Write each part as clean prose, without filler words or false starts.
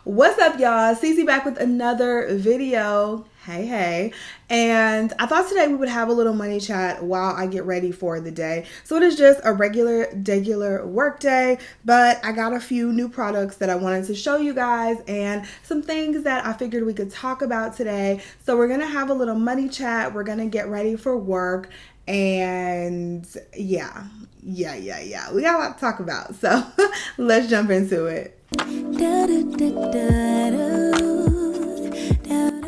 What's up, y'all? Cece back with another video. Hey. And I thought today we would have a little money chat while I get ready for the day. So it is just a regular work day, but I got a few new products that I wanted to show you guys and some things that I figured we could talk about today. So we're going to have a little money chat. We're going to get ready for work. And yeah. We got a lot to talk about. So let's jump into it.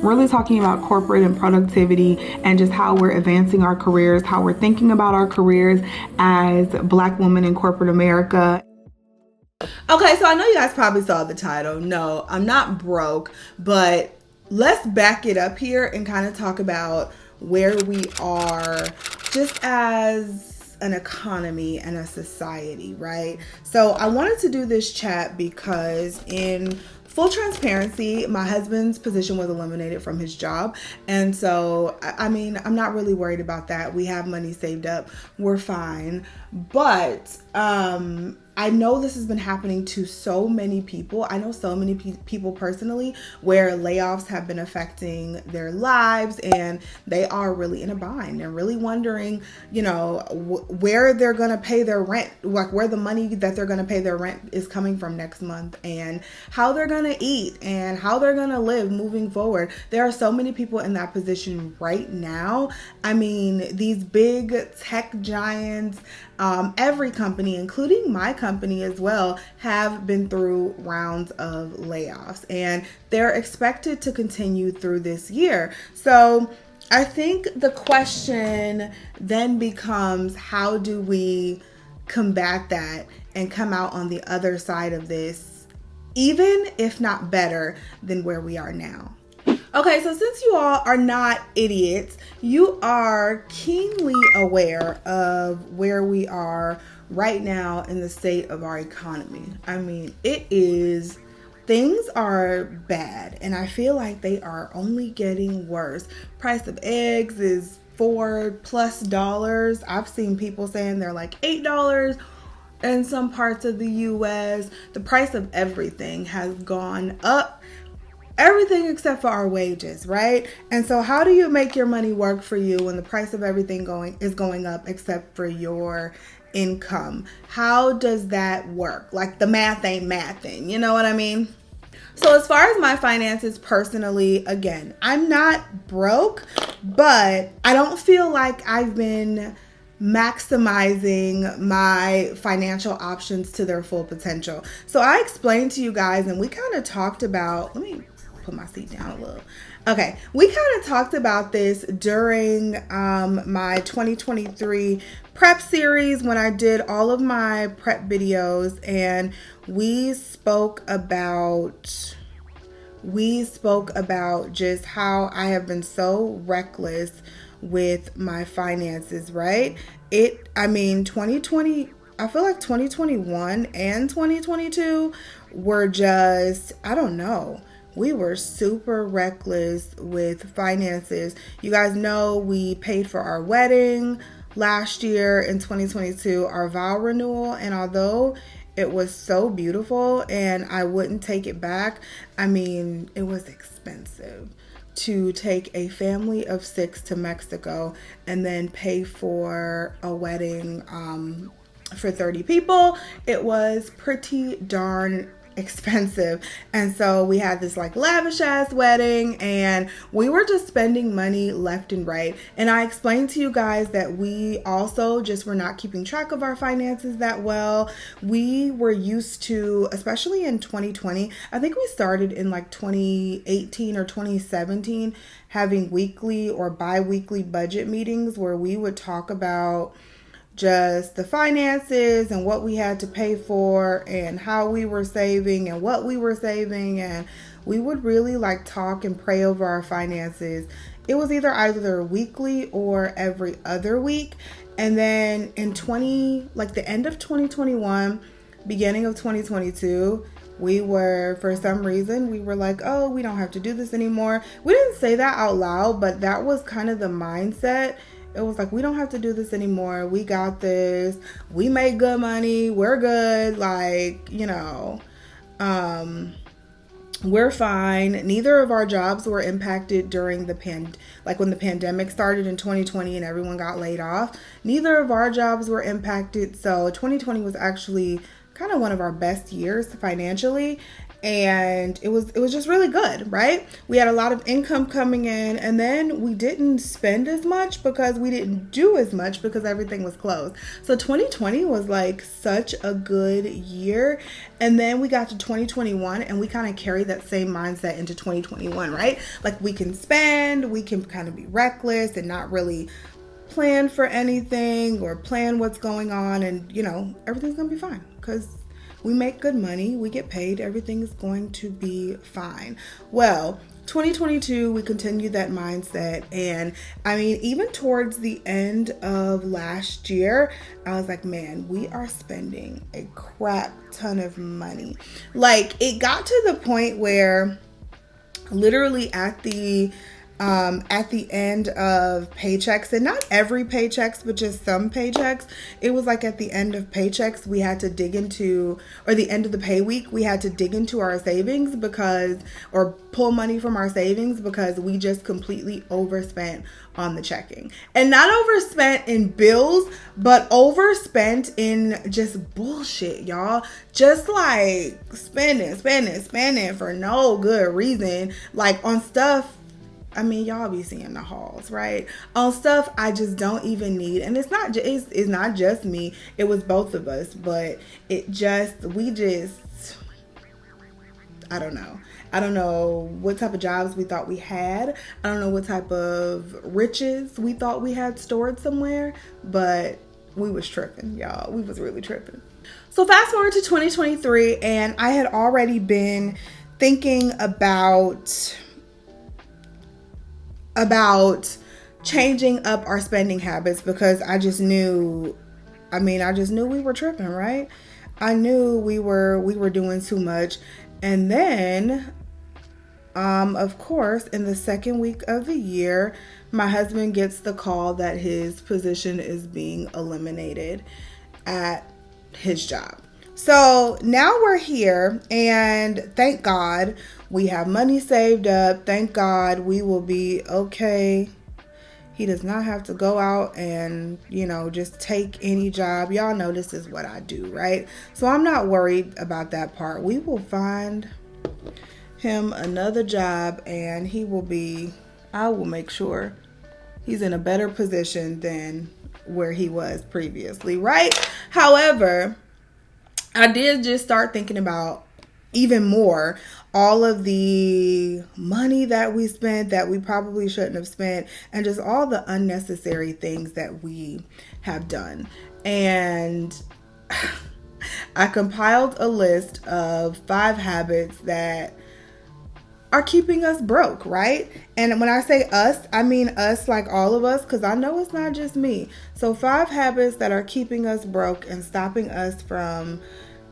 Really talking about corporate and productivity and just how we're advancing our careers, how we're thinking about our careers as Black women in corporate America. Okay, so I know you guys probably saw the title. No, I'm not broke, but let's back it up here and kind of talk about where we are just as an economy and a society, right? So I wanted to do this chat because in full transparency, my husband's position was eliminated from his job. And so, I mean, I'm not really worried about that. We have money saved up. We're fine. But I know this has been happening to so many people. I know so many people personally where layoffs have been affecting their lives and they are really in a bind and really wondering, you know, where they're going to pay their rent, like where the money that they're going to pay their rent is coming from next month and how they're going to eat and how they're going to live moving forward. There are so many people in that position right now. I mean, these big tech giants, every company, including my company as well, have been through rounds of layoffs and they're expected to continue through this year. So I think the question then becomes, how do we combat that and come out on the other side of this, even if not better than where we are now? Okay, so since you all are not idiots, you are keenly aware of where we are right now in the state of our economy. I mean, things are bad, and I feel like they are only getting worse. Price of eggs is $4+ I've seen people saying they're like $8 in some parts of the US. The price of everything has gone up. Everything except for our wages, right? And so how do you make your money work for you when the price of everything is going up except for your income? How does that work? Like the math ain't mathing, you know what I mean? So as far as my finances personally, again, I'm not broke, but I don't feel like I've been maximizing my financial options to their full potential. So I explained to you guys, and we kind of talked about, let me put my seat down a little. Okay, we kind of talked about this during my 2023 prep series when I did all of my prep videos, and we spoke about just how I have been so reckless with my finances, right? 2020, I feel like 2021 and 2022 were just, I don't know. We were super reckless with finances. You guys know we paid for our wedding last year in 2022, our vow renewal. And although it was so beautiful and I wouldn't take it back, I mean, it was expensive to take a family of 6 to Mexico and then pay for a wedding for 30 people. It was pretty darn expensive. And so we had this like lavish ass wedding and we were just spending money left and right. And I explained to you guys that we also just were not keeping track of our finances that well. We were used to, especially in 2020, I think we started in like 2018 or 2017 having weekly or bi-weekly budget meetings where we would talk about just the finances and what we had to pay for and how we were saving and what we were saving, and we would really like talk and pray over our finances. It was either weekly or every other week. And then in the end of 2021, beginning of 2022, for some reason, we were like, oh, we don't have to do this anymore. We didn't say that out loud, but that was kind of the mindset. It was like, we don't have to do this anymore. We got this. We make good money. We're good. Like, you know, We're fine. Neither of our jobs were impacted during the when the pandemic started in 2020 and everyone got laid off. Neither of our jobs were impacted. So 2020 was actually kind of one of our best years financially, and it was just really good, right? We had a lot of income coming in, and then we didn't spend as much because we didn't do as much because everything was closed. So 2020 was like such a good year, and then we got to 2021 and we kind of carried that same mindset into 2021, right? Like we can spend, we can kind of be reckless and not really plan for anything or plan what's going on, and everything's gonna be fine because we make good money, we get paid, everything is going to be fine. Well, 2022, we continued that mindset. And I mean, even towards the end of last year, I was like, man, we are spending a crap ton of money. Like, it got to the point where literally at the end of paychecks, and not every paychecks, but just some paychecks, it was like at the end of paychecks, we had to dig into, or the end of the pay week, we had to dig into our savings or pull money from our savings because we just completely overspent on the checking. And not overspent in bills, but overspent in just bullshit, y'all. Just like spending for no good reason, like on stuff. I mean, y'all be seeing the hauls, right? On stuff I just don't even need. And it's not just me. It was both of us. But I don't know. I don't know what type of jobs we thought we had. I don't know what type of riches we thought we had stored somewhere. But we was tripping, y'all. We was really tripping. So fast forward to 2023, and I had already been thinking about changing up our spending habits because I just knew we were tripping, right? I knew we were doing too much. And then of course, in the second week of the year, my husband gets the call that his position is being eliminated at his job. So now we're here, and thank God we have money saved up. Thank God we will be okay. He does not have to go out and, just take any job. Y'all know this is what I do, right? So I'm not worried about that part. We will find him another job, and I will make sure he's in a better position than where he was previously, right? However, I did just start thinking about even more all of the money that we spent that we probably shouldn't have spent, and just all the unnecessary things that we have done. And I compiled a list of 5 habits that are keeping us broke, right? And when I say us, I mean us, like all of us, because I know it's not just me. So 5 habits that are keeping us broke and stopping us from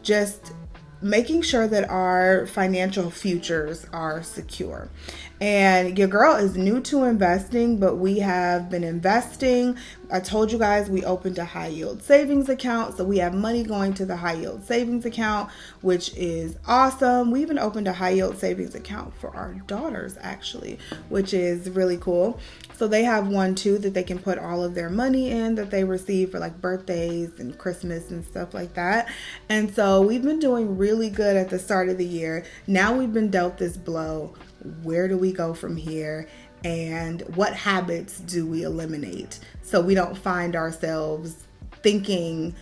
just making sure that our financial futures are secure. And your girl is new to investing, but we have been investing. I told you guys we opened a high yield savings account. So we have money going to the high yield savings account, which is awesome. We even opened a high yield savings account for our daughters, actually, which is really cool. So they have one too that they can put all of their money in that they receive for like birthdays and Christmas and stuff like that. And so we've been doing really good at the start of the year. Now we've been dealt this blow. Where do we go from here? And what habits do we eliminate so we don't find ourselves thinking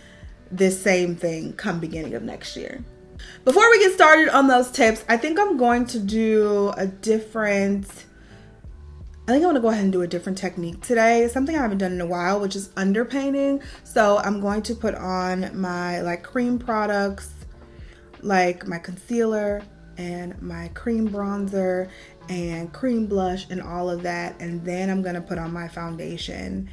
this same thing come beginning of next year? Before we get started on those tips, I think I'm going to go ahead and do a different technique today. Something I haven't done in a while, which is underpainting. So I'm going to put on my cream products, like my concealer and my cream bronzer and cream blush and all of that. And then I'm going to put on my foundation.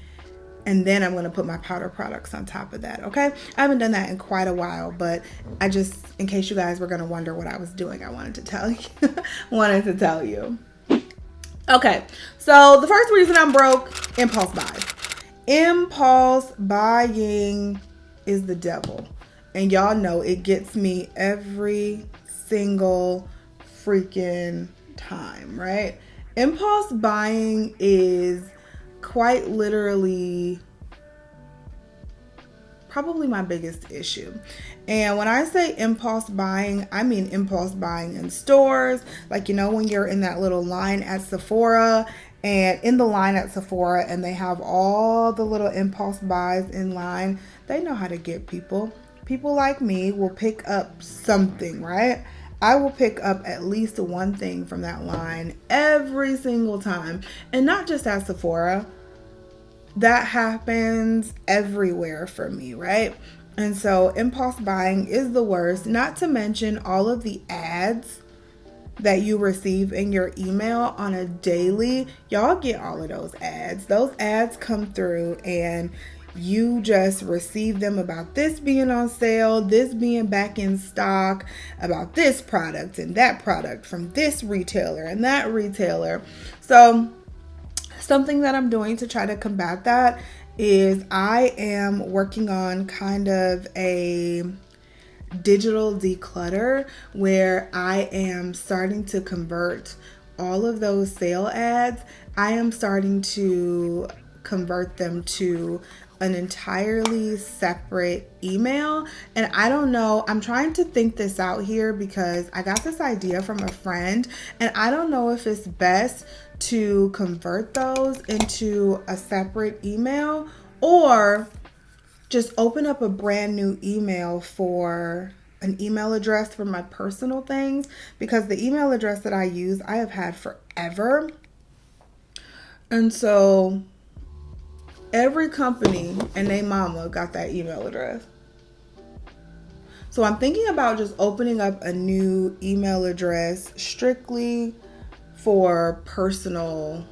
And then I'm going to put my powder products on top of that, okay? I haven't done that in quite a while, but in case you guys were going to wonder what I was doing, I wanted to tell you. Okay, so the first reason I'm broke, impulse buys. Impulse buying is the devil. And y'all know it gets me every single freaking time, right? Impulse buying is quite literally probably my biggest issue. And when I say impulse buying, I mean impulse buying in stores. Like, you know, when you're in that little line at Sephora, and in the line at Sephora and they have all the little impulse buys in line, they know how to get people. People like me will pick up something, right? I will pick up at least one thing from that line every single time. And not just at Sephora. That happens everywhere for me, right? And so impulse buying is the worst, not to mention all of the ads that you receive in your email on a daily. Y'all get all of those ads. Those ads come through and you just receive them about this being on sale, this being back in stock, about this product and that product from this retailer and that retailer. So something that I'm doing to try to combat that is I am working on kind of a digital declutter where I am starting to convert all of those sale ads. I am starting to convert them to an entirely separate email. And I don't know, I'm trying to think this out here because I got this idea from a friend and I don't know if it's best to convert those into a separate email or just open up a brand new email for an email address for my personal things, because the email address that I use, I have had forever. And so every company and they mama got that email address. So I'm thinking about just opening up a new email address strictly for personal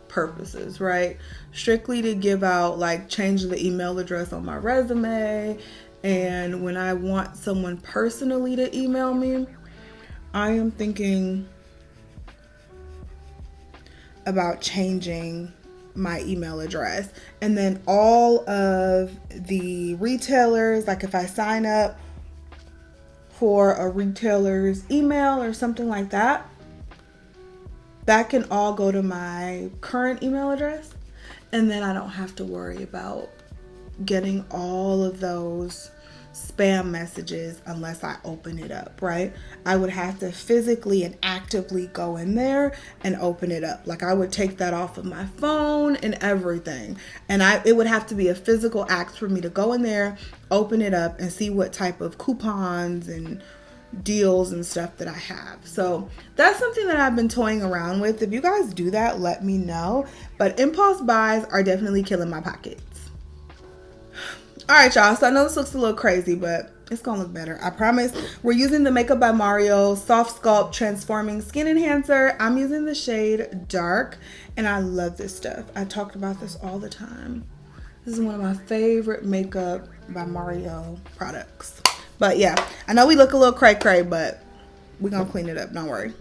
purposes, right? Strictly to give out, like, change the email address on my resume. And when I want someone personally to email me, I am thinking about changing my email address. And then all of the retailers, like if I sign up for a retailer's email or something like that, that can all go to my current email address. And then I don't have to worry about getting all of those spam messages unless I open it up, right? I would have to physically and actively go in there and open it up. Like I would take that off of my phone and everything. And it would have to be a physical act for me to go in there, open it up and see what type of coupons and deals and stuff that I have. So that's something that I've been toying around with. If you guys do that, let me know. But impulse buys are definitely killing my pockets. All right, y'all. So I know this looks a little crazy, but it's gonna look better. I promise. We're using the Makeup by Mario Soft Sculpt Transforming Skin Enhancer. I'm using the shade Dark, and I love this stuff. I talked about this all the time. This is one of my favorite Makeup by Mario products. But yeah, I know we look a little cray-cray, but we're gonna clean it up. Don't worry.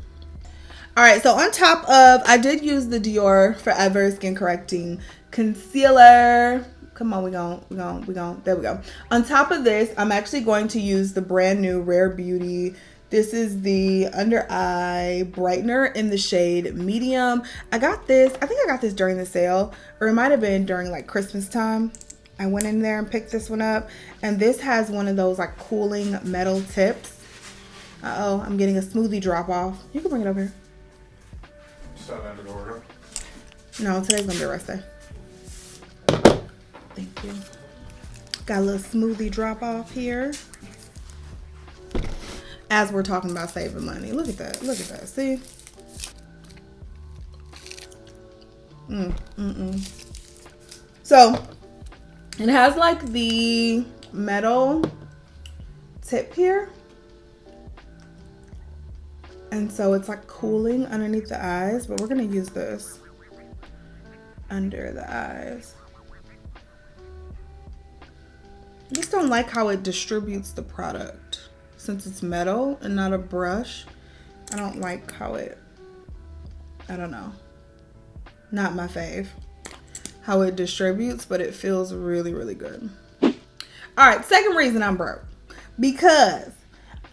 All right, so on top of, I did use the Dior Forever Skin Correcting Concealer. Come on, we gon', there we go. On top of this, I'm actually going to use the brand new Rare Beauty. This is the under eye brightener in the shade Medium. I got this, I think I got this during the sale, or it might have been during like Christmas time. I went in there and picked this one up, and this has one of those like cooling metal tips. Uh-oh, I'm getting a smoothie drop off. You can bring it over here. No, today's gonna be a rest day. Thank you. Got a little smoothie drop off here. As we're talking about saving money. Look at that. Look at that. See? So, it has like the metal tip here. And so it's like cooling underneath the eyes, but we're gonna use this under the eyes. I just don't like how it distributes the product. Since it's metal and not a brush, I don't like how it, I don't know. Not my fave. How it distributes, but it feels really, really good. All right, second reason I'm broke. Because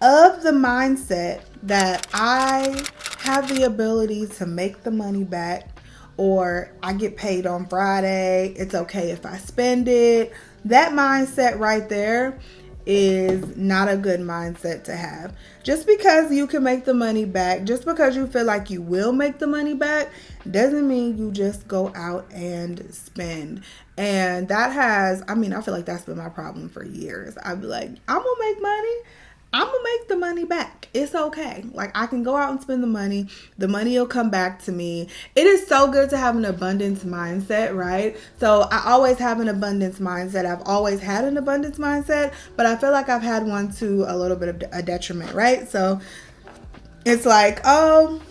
of the mindset that I have the ability to make the money back, or I get paid on Friday, it's okay if I spend it. That mindset right there is not a good mindset to have. Just because you can make the money back, just because you feel like you will make the money back, doesn't mean you just go out and spend. And that has, I feel like that's been my problem for years. I'd be like, I'm gonna make money, I'm gonna make the money back. It's okay. Like, I can go out and spend the money will come back to me. It is so good to have an abundance mindset, right? So I always have an abundance mindset. I've always had an abundance mindset, but I feel like I've had one to a little bit of a detriment, right? So it's like, oh,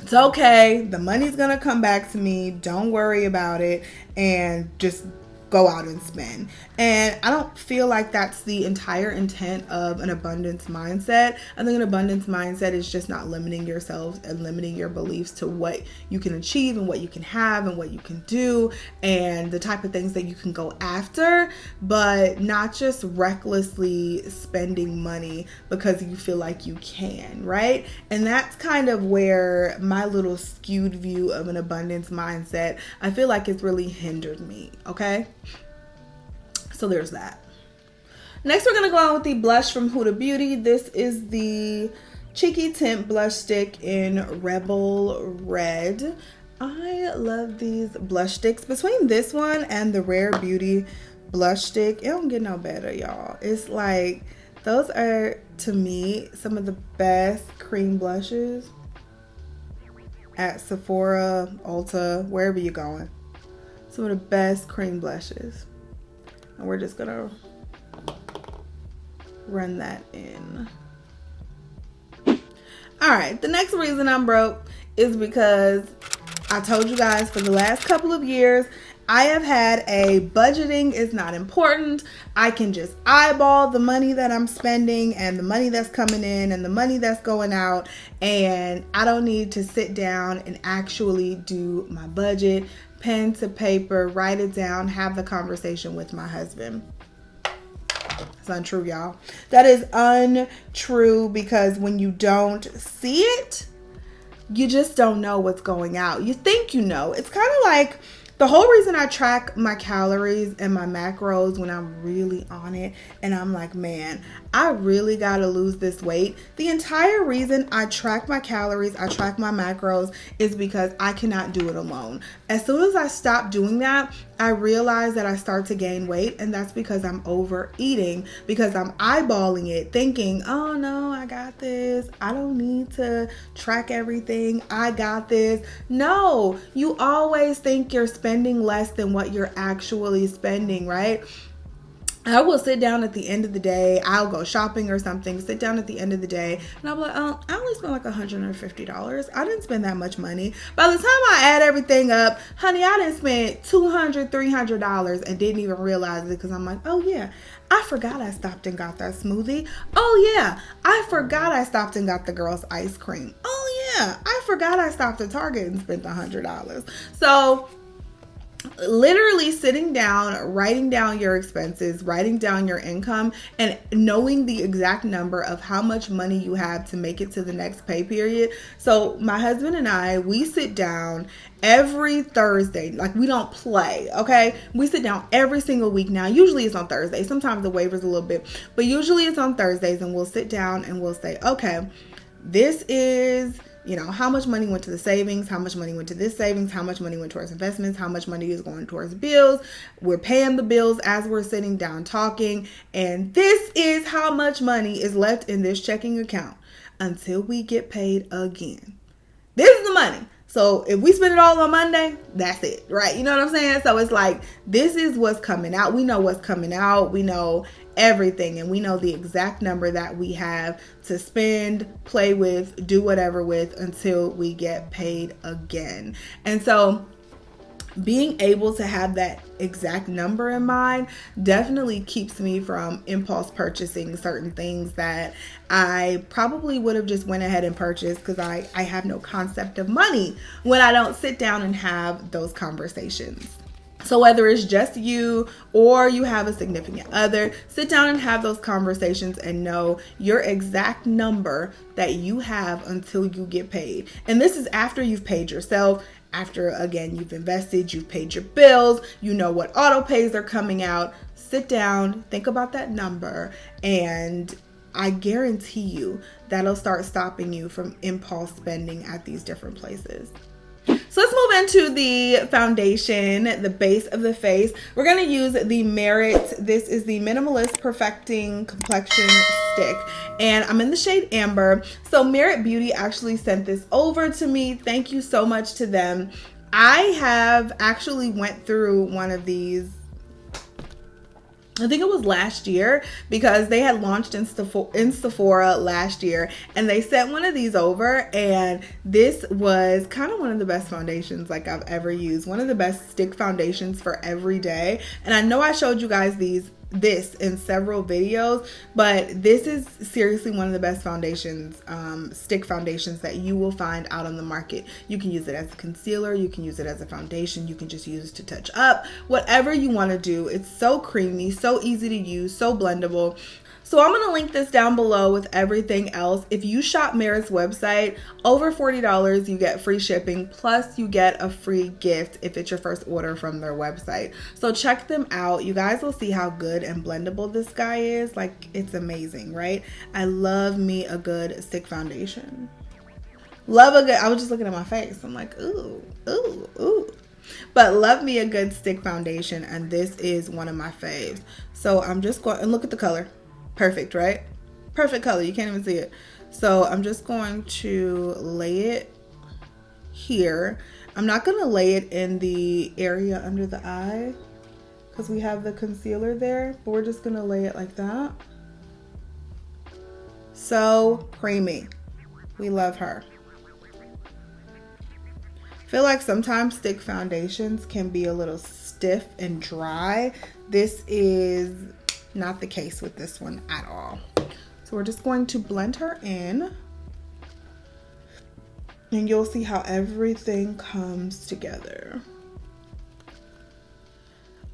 it's okay, the money's gonna come back to me, don't worry about it, and just go out and spend. And I don't feel like that's the entire intent of an abundance mindset. I think an abundance mindset is just not limiting yourselves and limiting your beliefs to what you can achieve and what you can have and what you can do and the type of things that you can go after, but not just recklessly spending money because you feel like you can, right? And that's kind of where my little skewed view of an abundance mindset, I feel like it's really hindered me, okay? So there's that. Next, we're going to go on with the blush from Huda Beauty. This is the Cheeky Tint Blush Stick in Rebel Red. I love these blush sticks. Between this one and the Rare Beauty blush stick, it don't get no better, y'all. It's like, those are, to me, some of the best cream blushes at Sephora, Ulta, wherever you're going. Some of the best cream blushes. And we're just gonna run that in. All right, the next reason I'm broke is because I told you guys for the last couple of years, I have had a budgeting is not important. I can just eyeball the money that I'm spending and the money that's coming in and the money that's going out. And I don't need to sit down and actually do my budget, pen to paper, write it down, have the conversation with my husband. It's untrue, y'all. That is untrue, because when you don't see it, you just don't know what's going out. You think you know. It's kind of like the whole reason I track my calories and my macros when I'm really on it and I'm like, man, I really got to lose this weight. The entire reason I track my calories, I track my macros, is because I cannot do it alone. As soon as I stop doing that, I realize that I start to gain weight, and that's because I'm overeating, because I'm eyeballing it, thinking, oh no, I got this. I don't need to track everything. I got this. No, you always think you're spending less than what you're actually spending, right? I will sit down at the end of the day. I'll go shopping or something, sit down at the end of the day, and I'll be like, oh, I only spent like $150. I didn't spend that much money. By the time I add everything up, honey, I didn't spend $200, $300 and didn't even realize it, because I'm like, oh yeah, I forgot I stopped and got that smoothie. Oh yeah, I forgot I stopped and got the girl's ice cream. Oh yeah, I forgot I stopped at Target and spent $100. So literally sitting down, writing down your expenses, writing down your income, and knowing the exact number of how much money you have to make it to the next pay period. So my husband and I, we sit down every Thursday. Like, we don't play, okay? We sit down every single week now. Usually it's on Thursdays. Sometimes the waivers a little bit, but usually it's on Thursdays, and we'll sit down and we'll say, okay, this is, how much money went to the savings, how much money went to this savings, how much money went towards investments, how much money is going towards bills. We're paying the bills as we're sitting down talking. And this is how much money is left in this checking account until we get paid again. This is the money. So if we spend it all on Monday, that's it, right? You know what I'm saying? So it's like, this is what's coming out. We know what's coming out. We know everything, and we know the exact number that we have to spend, play with, do whatever with until we get paid again. And so being able to have that exact number in mind definitely keeps me from impulse purchasing certain things that I probably would have just went ahead and purchased, because I have no concept of money when I don't sit down and have those conversations. So whether it's just you or you have a significant other, sit down and have those conversations and know your exact number that you have until you get paid. And this is after you've paid yourself, after, again, you've invested, you've paid your bills, you know what auto pays are coming out. Sit down, think about that number, and I guarantee you that'll start stopping you from impulse spending at these different places. So let's move into the foundation, the base of the face. We're going to use the Merit. This is the Minimalist Perfecting Complexion Stick, and I'm in the shade Amber. So Merit Beauty actually sent this over to me. Thank you so much to them. I have actually went through one of these, I think it was last year, because they had launched in Sephora last year, and they sent one of these over, and this was kind of one of the best foundations like I've ever used. One of the best stick foundations for every day. And I know I showed you guys this in several videos, but this is seriously one of the best foundations, stick foundations that you will find out on the market. You can use it as a concealer, you can use it as a foundation, you can just use it to touch up, whatever you want to do. It's so creamy, so easy to use, so blendable. So I'm going to link this down below with everything else. If you shop Merit's website, over $40, you get free shipping, plus you get a free gift if it's your first order from their website. So check them out. You guys will see how good and blendable this guy is. Like, it's amazing, right? I love me a good stick foundation. Love a good, I was just looking at my face. I'm like, ooh, ooh, ooh. But love me a good stick foundation, and this is one of my faves. So I'm just going, and look at the color. Perfect, right? Perfect color. You can't even see it. So I'm just going to lay it here. I'm not going to lay it in the area under the eye because we have the concealer there, but we're just going to lay it like that. So creamy. We love her. I feel like sometimes stick foundations can be a little stiff and dry. This is not the case with this one at all. So we're just going to blend her in, and you'll see how everything comes together.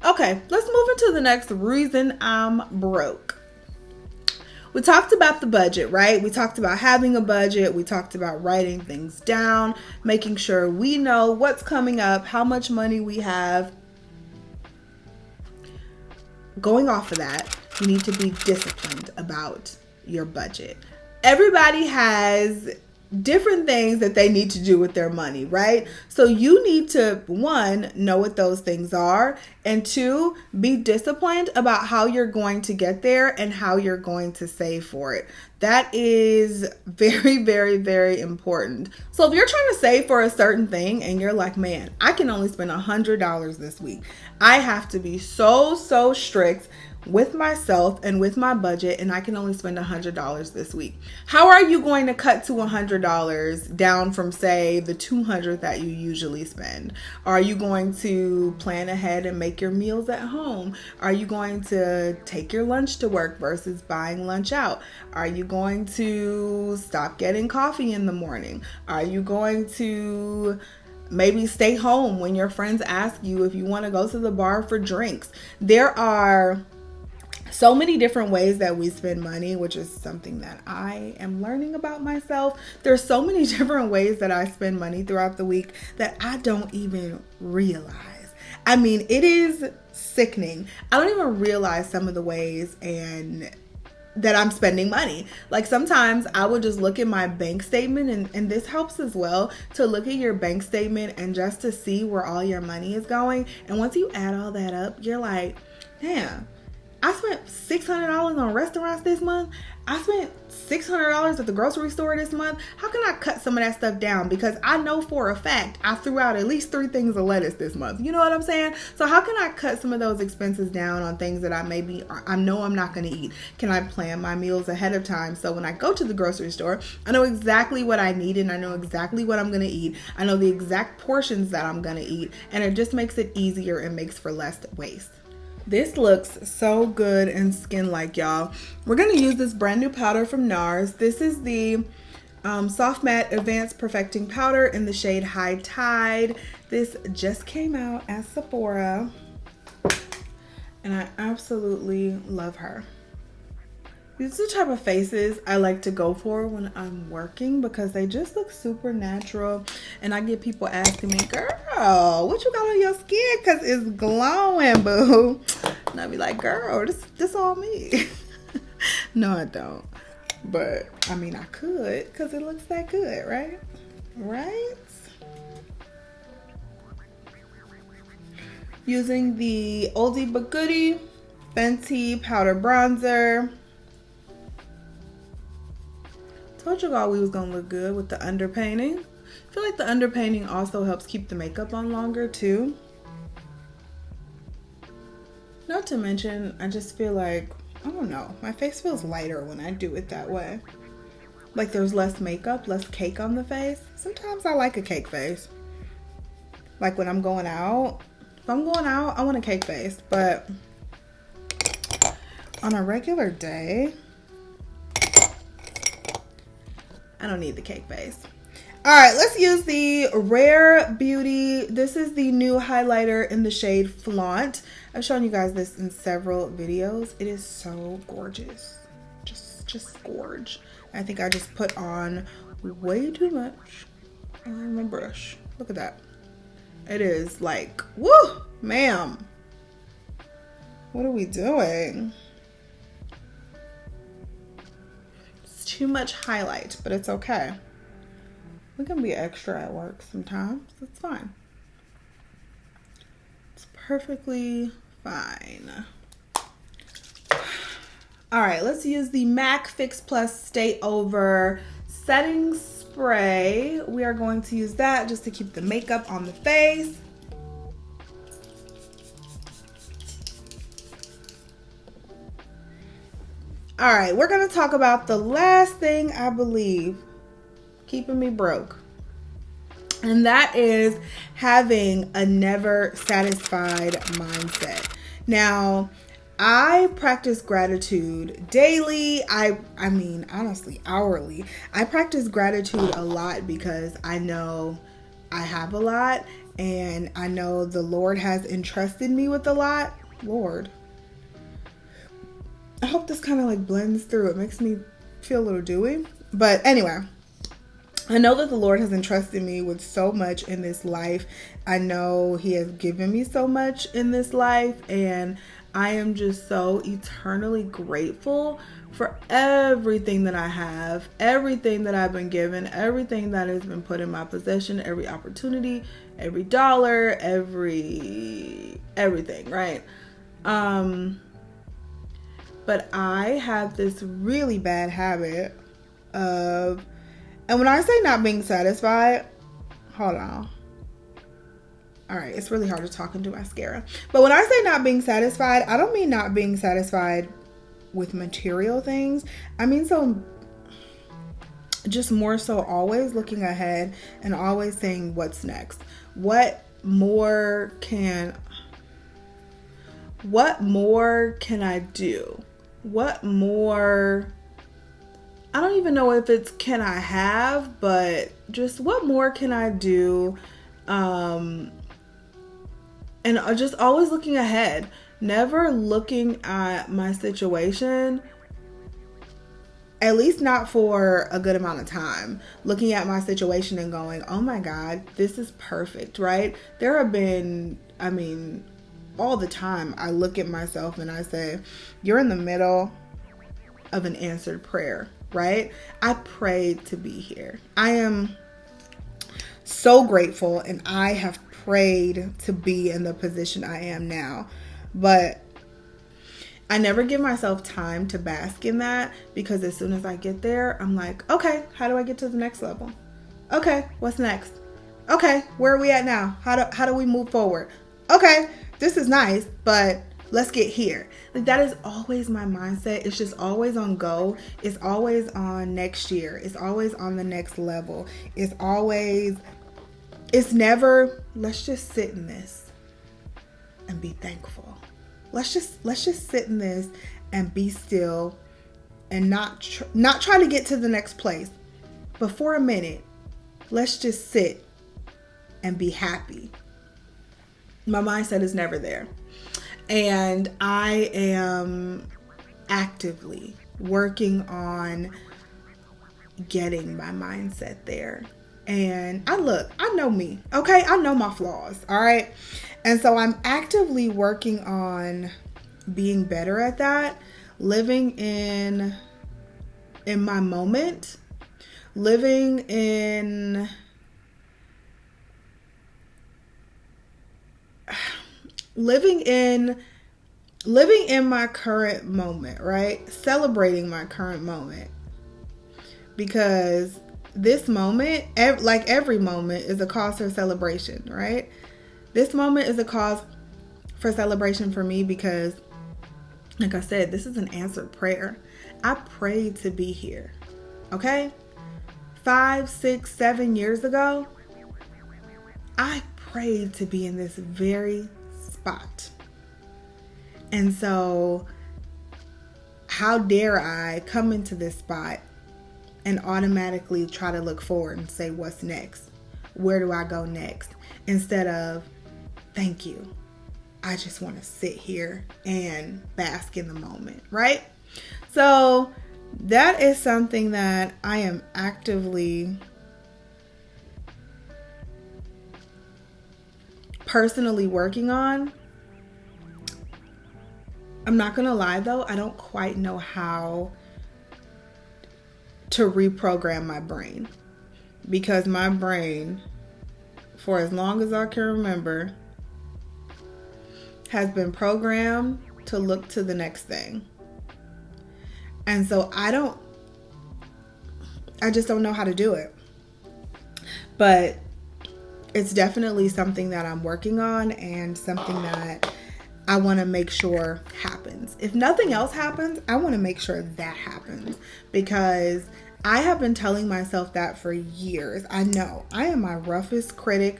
Okay, let's move into the next reason I'm broke. We talked about the budget, right? We talked about having a budget. We talked about writing things down, making sure we know what's coming up, how much money we have. Going off of that, you need to be disciplined about your budget. Everybody has different things that they need to do with their money, right? So you need to, one, know what those things are, and two, be disciplined about how you're going to get there and how you're going to save for it. That is very, very, very important. So if you're trying to save for a certain thing and you're like, man, I can only spend $100 this week. I have to be so strict with myself and with my budget, and I can only spend $100 this week. How are you going to cut to $100 down from, say, the $200 that you usually spend? Are you going to plan ahead and make your meals at home? Are you going to take your lunch to work versus buying lunch out? Are you going to stop getting coffee in the morning? Are you going to maybe stay home when your friends ask you if you want to go to the bar for drinks? There are so many different ways that we spend money, which is something that I am learning about myself. There's so many different ways that I spend money throughout the week that I don't even realize. I mean, it is sickening. I don't even realize some of the ways and that I'm spending money. Like sometimes I would just look at my bank statement, and this helps as well, to look at your bank statement and just to see where all your money is going. And once you add all that up, you're like, damn, I spent $600 on restaurants this month. I spent $600 at the grocery store this month. How can I cut some of that stuff down? Because I know for a fact I threw out at least 3 things of lettuce this month. You know what I'm saying? So how can I cut some of those expenses down on things that I know I'm not going to eat? Can I plan my meals ahead of time so when I go to the grocery store, I know exactly what I need and I know exactly what I'm going to eat. I know the exact portions that I'm going to eat, and it just makes it easier and makes for less waste. This looks so good and skin-like, y'all. We're going to use this brand new powder from NARS. This is the Soft Matte Advanced Perfecting Powder in the shade High Tide. This just came out at Sephora. And I absolutely love her. These are the type of faces I like to go for when I'm working because they just look super natural. And I get people asking me, girl, what you got on your skin? Because it's glowing, boo. And I be like, girl, this all me. No, I don't. But, I mean, I could because it looks that good, right? Right? Using the oldie but goodie Fenty powder bronzer. Told you all we was gonna look good with the underpainting. I feel like the underpainting also helps keep the makeup on longer too. Not to mention, I just feel like, I don't know, my face feels lighter when I do it that way. Like there's less makeup, less cake on the face. Sometimes I like a cake face. Like when I'm going out. If I'm going out, I want a cake face. But on a regular day, I don't need the cake face. All right, let's use the Rare Beauty. This is the new highlighter in the shade Flaunt. I've shown you guys this in several videos. It is so gorgeous. Just gorge. I think I just put on way too much on my brush. Look at that. It is like, woo, ma'am. What are we doing? Too much highlight, but it's okay. We can be extra at work sometimes. It's fine. It's perfectly fine. All right, let's use the MAC Fix Plus Stay Over Setting Spray. We are going to use that just to keep the makeup on the face. All right, we're gonna talk about the last thing I believe keeping me broke. And that is having a never satisfied mindset. Now, I practice gratitude daily. I mean, honestly, hourly. I practice gratitude a lot because I know I have a lot and I know the Lord has entrusted me with a lot. Lord. I hope this kind of like blends through. It makes me feel a little dewy. But anyway, I know that the Lord has entrusted me with so much in this life. I know He has given me so much in this life. And I am just so eternally grateful for everything that I have, everything that I've been given, everything that has been put in my possession, every opportunity, every dollar, everything, right? But I have this really bad habit of, and when I say not being satisfied, hold on. All right, it's really hard to talk into mascara. But when I say not being satisfied, I don't mean not being satisfied with material things. I mean, just more so always looking ahead and always saying what's next. What more can I do? What more, I don't even know if it's can I have, but just what more can I do? And just always looking ahead, never looking at my situation, at least not for a good amount of time, looking at my situation and going, oh my God, this is perfect, right? There have been, I mean, all the time I look at myself and I say, you're in the middle of an answered prayer, right? I prayed to be here. I am so grateful and I have prayed to be in the position I am now. But I never give myself time to bask in that because as soon as I get there, I'm like, okay, how do I get to the next level? Okay, what's next? Okay, where are we at now? How do we move forward? Okay, this is nice, but let's get here. Like that is always my mindset. It's just always on go. It's always on next year. It's always on the next level. It's never, let's just sit in this and be thankful. Let's just sit in this and be still and not try to get to the next place. But for a minute, let's just sit and be happy. My mindset is never there. And I am actively working on getting my mindset there. And I know me, okay? I know my flaws, all right? And so I'm actively working on being better at that, living in my moment, living in my current moment, right? Celebrating my current moment. Because this moment, like every moment, is a cause for celebration, right? This moment is a cause for celebration for me because, like I said, this is an answered prayer. I prayed to be here, okay? 5, 6, 7 years ago, I prayed to be in this very spot. And so, how dare I come into this spot and automatically try to look forward and say, what's next? Where do I go next? Instead of, thank you. I just want to sit here and bask in the moment, right? So that is something that I am actively, personally working on. I'm not going to lie though, I don't quite know how to reprogram my brain, because my brain, for as long as I can remember, has been programmed to look to the next thing. And so I just don't know how to do it. But it's definitely something that I'm working on and something that I want to make sure happens. If nothing else happens, I want to make sure that happens, because I have been telling myself that for years. I know I am my roughest critic.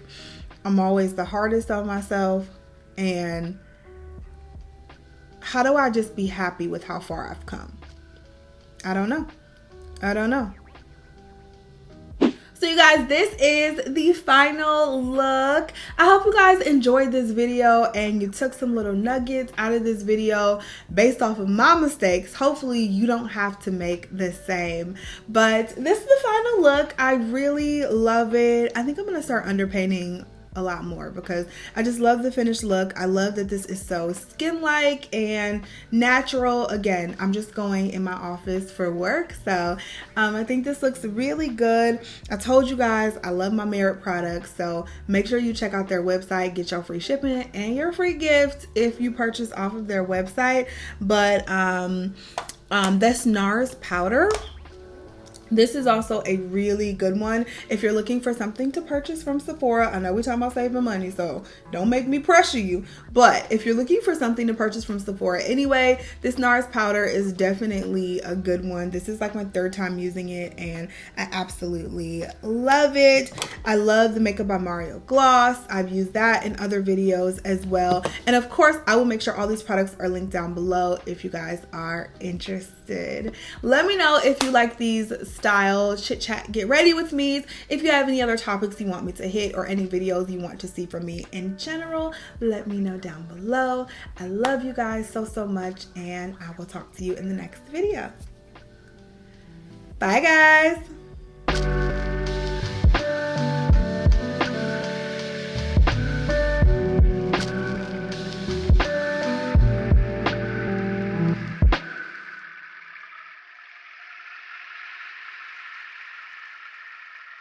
I'm always the hardest on myself. And how do I just be happy with how far I've come? I don't know. So you guys, this is the final look. I hope you guys enjoyed this video and you took some little nuggets out of this video based off of my mistakes. Hopefully you don't have to make the same. But this is the final look. I really love it. I think I'm going to start underpainting a lot more because I just love the finished look. I love that this is so skin-like and natural. Again, I'm just going in my office for work, so I think this looks really good. I told you guys I love my Merit products, so make sure you check out their website, get your free shipping and your free gift if you purchase off of their website. But that's NARS powder. This is also a really good one if you're looking for something to purchase from Sephora. I know we're talking about saving money, so don't make me pressure you. But if you're looking for something to purchase from Sephora anyway, this NARS powder is definitely a good one. This is like my third time using it and I absolutely love it. I love the Makeup by Mario gloss. I've used that in other videos as well. And of course, I will make sure all these products are linked down below if you guys are interested. Let me know if you like these style chit chat get ready with me. If you have any other topics you want me to hit or any videos you want to see from me in general, let me know down below. I love you guys so much and I will talk to you in the next video. Bye guys.